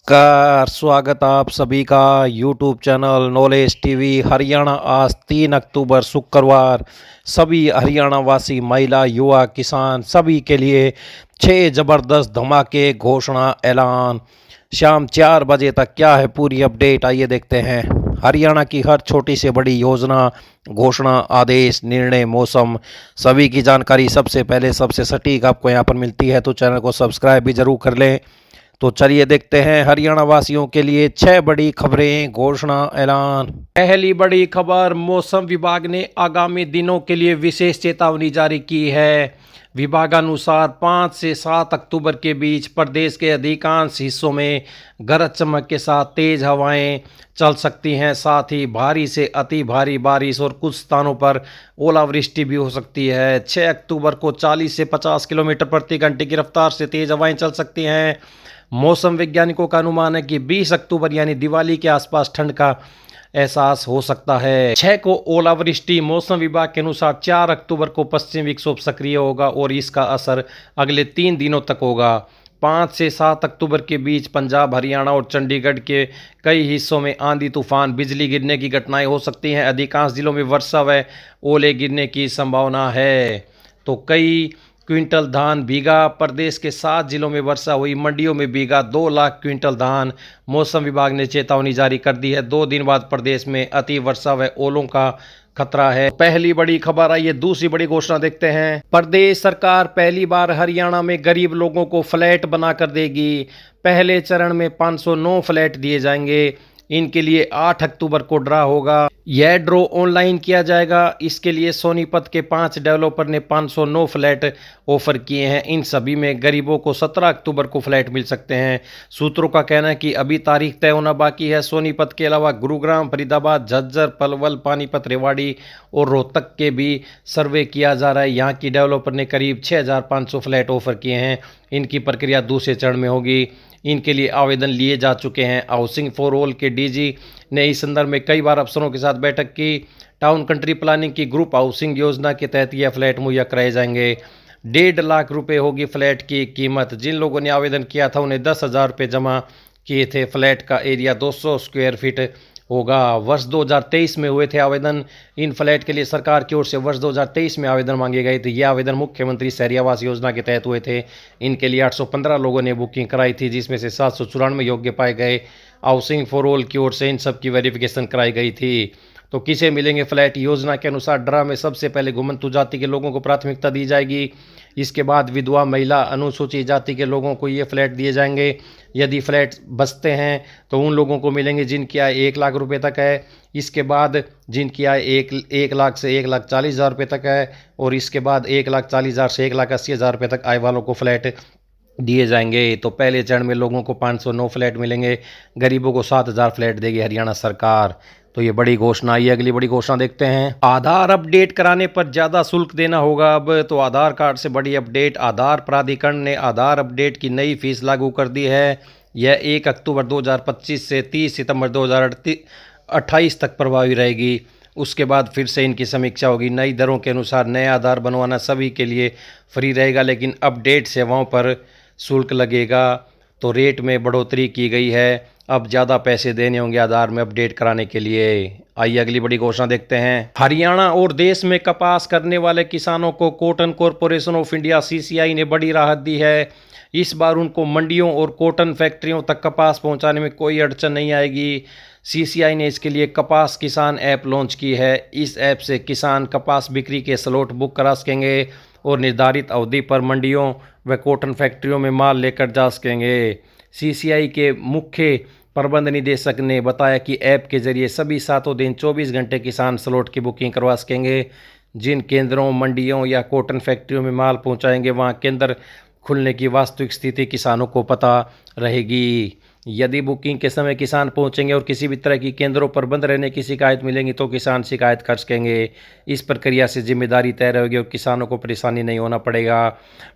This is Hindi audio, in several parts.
कार स्वागत आप सभी का YouTube channel knowledge TV Haryana. आज 3 अक्टूबर शुक्रवार सभी हरियाणा वासी महिला युवा किसान सभी के लिए 6 ज़बरदस्त धमाके घोषणा ऐलान। शाम 4 बजे तक क्या है पूरी अपडेट, आइए देखते हैं। हरियाणा की हर छोटी से बड़ी योजना, घोषणा, आदेश, निर्णय, मौसम, सभी की जानकारी सबसे पहले सबसे सटीक आपको यहाँ पर मिलती है, तो चैनल को सब्सक्राइब भी जरूर कर लें। तो चलिए देखते हैं हरियाणा वासियों के लिए 6 बड़ी खबरें, घोषणा, ऐलान। पहली बड़ी खबर, मौसम विभाग ने आगामी दिनों के लिए विशेष चेतावनी जारी की है। विभागानुसार 5 से 7 अक्टूबर के बीच प्रदेश के अधिकांश हिस्सों में गरज चमक के साथ तेज हवाएं चल सकती हैं। साथ ही भारी से अति भारी बारिश और कुछ स्थानों पर ओलावृष्टि भी हो सकती है। 6 अक्टूबर को 40 से 50 किलोमीटर प्रति घंटे की रफ्तार से तेज हवाएं चल सकती हैं। मौसम वैज्ञानिकों का अनुमान है कि 20 अक्टूबर यानी दिवाली के आसपास ठंड का एहसास हो सकता है। 6 को ओलावृष्टि। मौसम विभाग के अनुसार 4 अक्टूबर को पश्चिमी विक्षोभ सक्रिय होगा और इसका असर अगले 3 दिनों तक होगा। 5 से 7 अक्टूबर के बीच पंजाब, हरियाणा और चंडीगढ़ के कई हिस्सों में आंधी तूफान, बिजली गिरने की घटनाएं हो सकती हैं। अधिकांश जिलों में वर्षा व ओले गिरने की संभावना है। तो कई क्विंटल धान भीगा। प्रदेश के 7 जिलों में वर्षा हुई, मंडियों में भीगा 2 लाख क्विंटल धान। मौसम विभाग ने चेतावनी जारी कर दी है। 2 दिन बाद प्रदेश में अति वर्षा व ओलों का खतरा है। पहली बड़ी खबर आई है। दूसरी बड़ी घोषणा देखते हैं। प्रदेश सरकार पहली बार हरियाणा में गरीब लोगों को फ्लैट बनाकर देगी। पहले चरण में 509 फ्लैट दिए जाएंगे। इनके लिए 8 अक्टूबर को ड्रा होगा। यह ड्रॉ ऑनलाइन किया जाएगा। इसके लिए सोनीपत के 5 डेवलपर ने 509 फ्लैट ऑफर किए हैं। इन सभी में गरीबों को 17 अक्टूबर को फ्लैट मिल सकते हैं। सूत्रों का कहना है कि अभी तारीख तय होना बाकी है। सोनीपत के अलावा गुरुग्राम, फरीदाबाद, झज्जर, पलवल, पानीपत, रेवाड़ी और रोहतक के भी सर्वे किया जा रहा है। यहाँ की डेवलपर ने करीब 6500 फ्लैट ऑफर किए हैं। इनकी प्रक्रिया दूसरे चरण में होगी। इनके लिए आवेदन लिए जा चुके हैं। हाउसिंग फॉर ऑल के डीजी ने इस संदर्भ में कई बार अफसरों के साथ बैठक की। टाउन कंट्री प्लानिंग की ग्रुप हाउसिंग योजना के तहत यह फ्लैट मुहैया कराए जाएंगे। 1.5 लाख रुपए होगी फ्लैट की कीमत। जिन लोगों ने आवेदन किया था उन्हें 10,000 रुपये जमा किए थे। फ्लैट का एरिया 200 स्क्वायर फीट होगा। वर्ष 2023 में हुए थे आवेदन। इन फ्लैट के लिए सरकार की ओर से वर्ष 2023 में आवेदन मांगे गए थे। ये आवेदन मुख्यमंत्री शहरी आवास योजना के तहत हुए थे। इनके लिए 815 लोगों ने बुकिंग कराई थी, जिसमें से 794 योग्य पाए गए। हाउसिंग फॉर ऑल की ओर से इन सब की वेरिफिकेशन कराई गई थी। तो किसे मिलेंगे फ्लैट? योजना के अनुसार ड्रा में सबसे पहले घुमंतु जाति के लोगों को प्राथमिकता दी जाएगी। इसके बाद विधवा, महिला, अनुसूचित जाति के लोगों को ये फ्लैट दिए जाएंगे। यदि फ्लैट बचते हैं तो उन लोगों को मिलेंगे जिनकी आय 1 लाख रुपए तक है। इसके बाद जिनकी आय 1 लाख से 1,40,000 रुपये तक है, और इसके बाद 1,40,000 से 1,80,000 रुपये तक आय वालों को फ्लैट दिए जाएंगे। तो पहले चरण में लोगों को 509 फ्लैट मिलेंगे। गरीबों को 7,000 फ्लैट देगी हरियाणा सरकार। तो ये बड़ी घोषणा आई। अगली बड़ी घोषणा देखते हैं। आधार अपडेट कराने पर ज़्यादा शुल्क देना होगा अब। तो आधार कार्ड से बड़ी अपडेट। आधार प्राधिकरण ने आधार अपडेट की नई फीस लागू कर दी है। यह 1 अक्टूबर 2025 से 30 सितंबर 2028 तक प्रभावी रहेगी। उसके बाद फिर से इनकी समीक्षा होगी। नई दरों के अनुसार नया आधार बनवाना सभी के लिए फ्री रहेगा, लेकिन अपडेट सेवाओं पर शुल्क लगेगा। तो रेट में बढ़ोतरी की गई है। अब ज़्यादा पैसे देने होंगे आधार में अपडेट कराने के लिए। आइए अगली बड़ी घोषणा देखते हैं। हरियाणा और देश में कपास करने वाले किसानों को cotton corporation of India CCI ने बड़ी राहत दी है। इस बार उनको मंडियों और कॉटन फैक्ट्रियों तक कपास पहुंचाने में कोई अड़चन नहीं आएगी। CCI ने इसके लिए कपास किसान ऐप लॉन्च की है। इस ऐप से किसान कपास बिक्री के स्लॉट बुक करा सकेंगे और निर्धारित अवधि पर मंडियों व कॉटन फैक्ट्रियों में माल लेकर जा सकेंगे। CCI के मुख्य प्रबंध निदेशक ने बताया कि ऐप के जरिए सभी 7 दिन 24 घंटे किसान स्लॉट की बुकिंग करवा सकेंगे। जिन केंद्रों, मंडियों या कॉटन फैक्ट्रियों में माल पहुंचाएंगे, वहां केंद्र खुलने की वास्तविक स्थिति किसानों को पता रहेगी। यदि बुकिंग के समय किसान पहुंचेंगे और किसी भी तरह की केंद्रों पर बंद रहने की शिकायत मिलेंगी तो किसान शिकायत कर सकेंगे। इस प्रक्रिया से जिम्मेदारी तय रहेगी और किसानों को परेशानी नहीं होना पड़ेगा।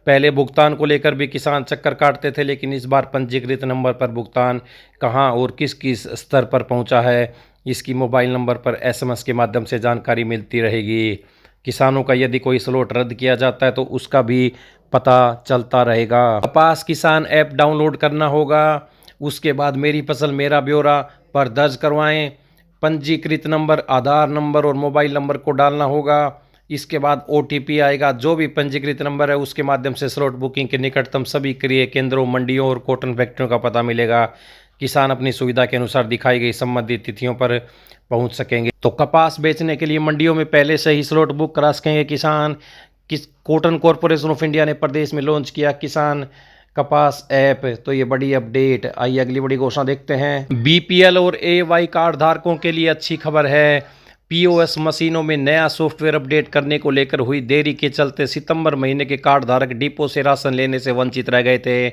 पहले भुगतान को लेकर भी किसान चक्कर काटते थे, लेकिन इस बार पंजीकृत नंबर पर भुगतान कहां और किस किस स्तर पर पहुंचा है, इसकी मोबाइल नंबर पर SMS के माध्यम से जानकारी मिलती रहेगी। किसानों का यदि कोई स्लॉट रद्द किया जाता है तो उसका भी पता चलता रहेगा। कपास किसान ऐप डाउनलोड करना होगा। उसके बाद मेरी फसल मेरा ब्यौरा पर दर्ज करवाएं। पंजीकृत नंबर, आधार नंबर और मोबाइल नंबर को डालना होगा। इसके बाद OTP आएगा। जो भी पंजीकृत नंबर है उसके माध्यम से स्लॉट बुकिंग के निकटतम सभी क्रय केंद्रों, मंडियों और कॉटन फैक्ट्रियों का पता मिलेगा। किसान अपनी सुविधा के अनुसार दिखाई गई संबंधित तिथियों पर पहुंच सकेंगे। तो कपास बेचने के लिए मंडियों में पहले से ही स्लॉट बुक करा सकेंगे किसान। कॉटन कॉरपोरेशन ऑफ इंडिया ने प्रदेश में लॉन्च किया किसान कपास ऐप। तो ये बड़ी अपडेट। आइए अगली बड़ी घोषणा देखते हैं। BPL और AY कार्ड धारकों के लिए अच्छी खबर है। POS मशीनों में नया सॉफ्टवेयर अपडेट करने को लेकर हुई देरी के चलते सितंबर महीने के कार्ड धारक डिपो से राशन लेने से वंचित रह गए थे।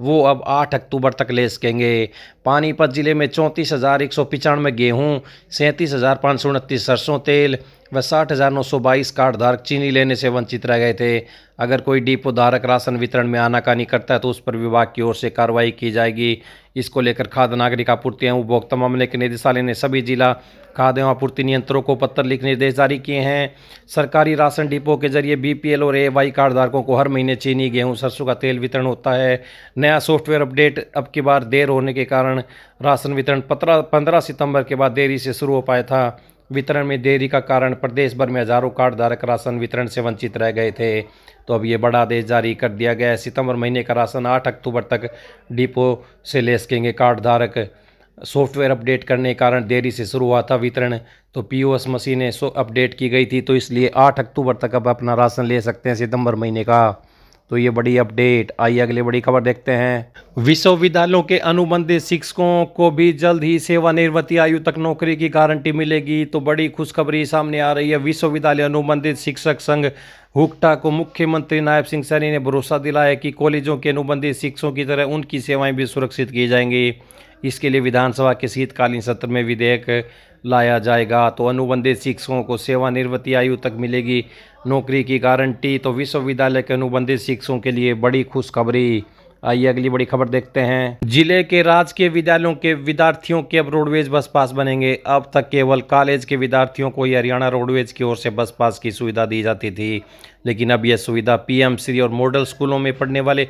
वो अब 8 अक्टूबर तक ले सकेंगे। पानीपत जिले में 34,195 गेहूँ, 37,529 सरसों तेल व 60,922 कार्ड धारक चीनी लेने से वंचित रह गए थे। अगर कोई डिपो धारक राशन वितरण में आनाकानी करता है तो उस पर विभाग की ओर से कार्रवाई की जाएगी। इसको लेकर खाद्य नागरिक आपूर्ति एवं उपभोक्ता मामले के निदेशालय ने सभी जिला खाद्य एवं आपूर्ति नियंत्रकों को पत्र लिख निर्देश जारी किए हैं। सरकारी राशन डिपो के जरिए BPL और AY कार्ड धारकों को हर महीने चीनी, गेहूं, सरसों का तेल वितरण होता है। नया सॉफ्टवेयर अपडेट अब की बार देर होने के कारण राशन वितरण 15 सितंबर के बाद देरी से शुरू हो पाया था। वितरण में देरी का कारण प्रदेश भर में हजारों कार्ड धारक राशन वितरण से वंचित रह गए थे। तो अब ये बड़ा आदेश जारी कर दिया गया है। सितंबर महीने का राशन 8 अक्टूबर तक डिपो से ले सकेंगे कार्ड धारक। सॉफ्टवेयर अपडेट करने के कारण देरी से शुरू हुआ था वितरण। तो POS मशीनें अपडेट की गई थी, तो इसलिए 8 अक्टूबर तक अब अपना राशन ले सकते हैं सितंबर महीने का। तो ये बड़ी अपडेट। आइए अगली बड़ी खबर देखते हैं। विश्वविद्यालयों के अनुबंधित शिक्षकों को भी जल्द ही सेवानिवृत्ति आयु तक नौकरी की गारंटी मिलेगी। तो बड़ी खुशखबरी सामने आ रही है। विश्वविद्यालय अनुबंधित शिक्षक संघ हुक्टा को मुख्यमंत्री नायब सिंह सैनी ने भरोसा दिलाया कि कॉलेजों के अनुबंधित शिक्षकों की तरह उनकी सेवाएं भी सुरक्षित की जाएंगी। इसके लिए विधानसभा के शीतकालीन सत्र में विधेयक लाया जाएगा। तो अनुबंधित शिक्षकों को सेवानिवृत्ति आयु तक मिलेगी नौकरी की गारंटी। तो विश्वविद्यालय के अनुबंधित शिक्षकों के लिए बड़ी खुशखबरी। आइए अगली बड़ी खबर देखते हैं। जिले के राजकीय विद्यालयों के विद्यार्थियों के अब रोडवेज बस पास बनेंगे। अब तक केवल कॉलेज के विद्यार्थियों को ही हरियाणा रोडवेज की ओर से बस पास की सुविधा दी जाती थी, लेकिन अब यह सुविधा PM श्री और मॉडल स्कूलों में पढ़ने वाले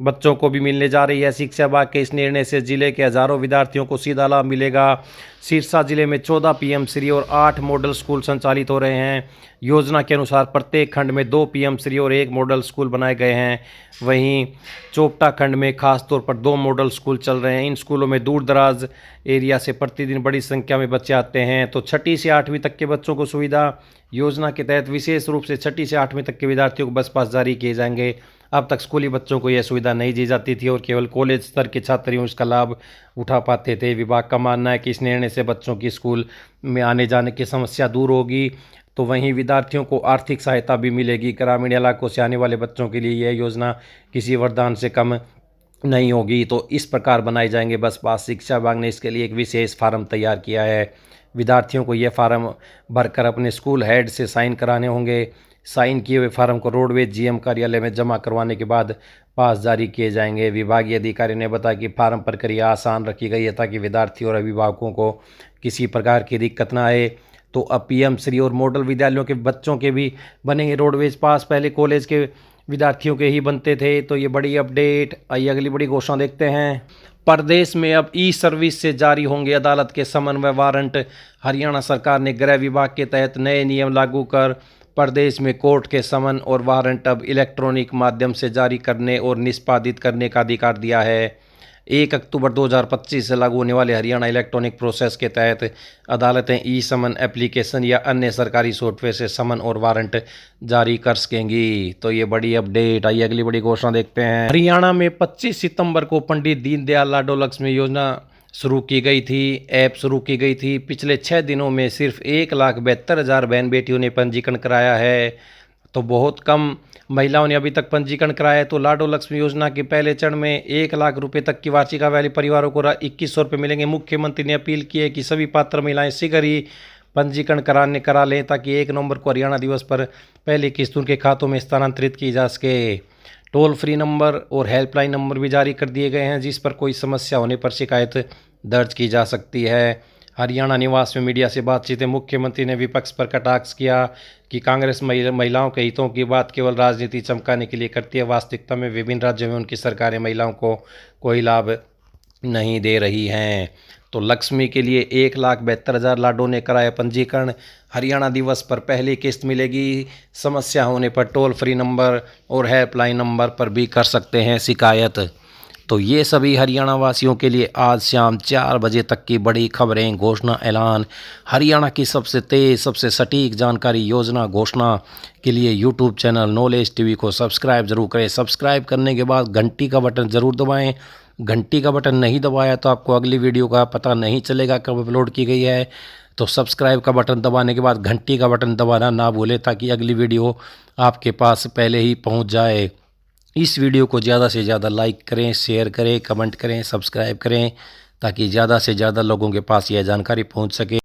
बच्चों को भी मिलने जा रही है। शिक्षा विभाग के इस निर्णय से जिले के हजारों विद्यार्थियों को सीधा लाभ मिलेगा। सिरसा जिले में 14 PM श्री और 8 मॉडल स्कूल संचालित हो रहे हैं। योजना के अनुसार प्रत्येक खंड में 2 PM श्री और 1 मॉडल स्कूल बनाए गए हैं। वहीं चोपटा खंड में खासतौर पर 2 मॉडल स्कूल चल रहे हैं। इन स्कूलों में दूर दराज एरिया से प्रतिदिन बड़ी संख्या में बच्चे आते हैं। तो 6ठी से 8वीं तक के बच्चों को सुविधा। योजना के तहत विशेष रूप से 6ठी से 8वीं तक के विद्यार्थियों को बस पास जारी किए जाएंगे। अब तक स्कूली बच्चों को यह सुविधा नहीं दी जाती थी और केवल कॉलेज स्तर के छात्र ही इसका लाभ उठा पाते थे। विभाग का मानना है कि इस निर्णय से बच्चों की स्कूल में आने जाने की समस्या दूर होगी। तो वहीं विद्यार्थियों को आर्थिक सहायता भी मिलेगी। ग्रामीण इलाकों से आने वाले बच्चों के लिए यह योजना किसी वरदान से कम नहीं होगी। तो इस प्रकार बनाए जाएंगे बस पास। शिक्षा विभाग ने इसके लिए एक विशेष फार्म तैयार किया है। विद्यार्थियों को यह फार्म भरकर अपने स्कूल हेड से साइन कराने होंगे। साइन किए हुए फार्म को रोडवेज GM कार्यालय में जमा करवाने के बाद पास जारी किए जाएंगे। विभागीय अधिकारी ने बताया कि फार्म प्रक्रिया आसान रखी गई है ताकि विद्यार्थियों और अभिभावकों को किसी प्रकार की दिक्कत ना आए। तो अब PM श्री और मॉडल विद्यालयों के बच्चों के भी बनेंगे रोडवेज पास। पहले कॉलेज के विद्यार्थियों के ही बनते थे। तो ये बड़ी अपडेट। आइए अगली बड़ी घोषणा देखते हैं। प्रदेश में अब E-सर्विस से जारी होंगे अदालत के समन व वारंट। हरियाणा सरकार ने गृह विभाग के तहत नए नियम लागू कर प्रदेश में कोर्ट के समन और वारंट अब इलेक्ट्रॉनिक माध्यम से जारी करने और निष्पादित करने का अधिकार दिया है। 1 अक्टूबर 2025 से लागू होने वाले हरियाणा इलेक्ट्रॉनिक प्रोसेस के तहत अदालतें E-समन एप्लीकेशन या अन्य सरकारी सॉफ्टवेयर से समन और वारंट जारी कर सकेंगी। तो ये बड़ी अपडेट। आइए अगली बड़ी घोषणा देखते हैं। हरियाणा में 25 सितंबर को पंडित दीनदयाल लाडो लक्ष्मी योजना शुरू की गई थी। ऐप शुरू की गई थी। पिछले 6 दिनों में सिर्फ 1,72,000 बहन बेटियों ने पंजीकरण कराया है। तो बहुत कम महिलाओं ने अभी तक पंजीकरण कराया है। तो लाडो लक्ष्मी योजना के पहले चरण में 1 लाख रुपए तक की वार्षिक आय वाले परिवारों को 2100 रुपये मिलेंगे। मुख्यमंत्री ने अपील की है कि सभी पात्र महिलाएं शीघ्र ही पंजीकरण करा लें ताकि 1 नवंबर को हरियाणा दिवस पर पहली किस्त उनके खातों में स्थानांतरित की जा सके। टोल फ्री नंबर और हेल्पलाइन नंबर भी जारी कर दिए गए हैं जिस पर कोई समस्या होने पर शिकायत दर्ज की जा सकती है। हरियाणा निवास में मीडिया से बातचीत में मुख्यमंत्री ने विपक्ष पर कटाक्ष किया कि कांग्रेस महिलाओं के हितों की बात केवल राजनीति चमकाने के लिए करती है। वास्तविकता में विभिन्न राज्यों में उनकी सरकारें महिलाओं को कोई लाभ नहीं दे रही हैं। तो लक्ष्मी के लिए 1,72,000 लाडो ने कराया पंजीकरण। हरियाणा दिवस पर पहली किस्त मिलेगी। समस्या होने पर टोल फ्री नंबर और हेल्पलाइन नंबर पर भी कर सकते हैं शिकायत। तो ये सभी हरियाणा वासियों के लिए आज शाम 4 बजे तक की बड़ी खबरें, घोषणा, ऐलान। हरियाणा की सबसे तेज़, सबसे सटीक जानकारी, योजना, घोषणा के लिए यूट्यूब चैनल नॉलेज टीवी को सब्सक्राइब जरूर करें। सब्सक्राइब करने के बाद घंटी का बटन ज़रूर दबाएं। घंटी का बटन नहीं दबाया तो आपको अगली वीडियो का पता नहीं चलेगा कब अपलोड की गई है। तो सब्सक्राइब का बटन दबाने के बाद घंटी का बटन दबाना ना भूलें, ताकि अगली वीडियो आपके पास पहले ही पहुंच जाए। इस वीडियो को ज़्यादा से ज़्यादा लाइक करें, शेयर करें, कमेंट करें, सब्सक्राइब करें, ताकि ज़्यादा से ज़्यादा लोगों के पास यह जानकारी पहुंच सके।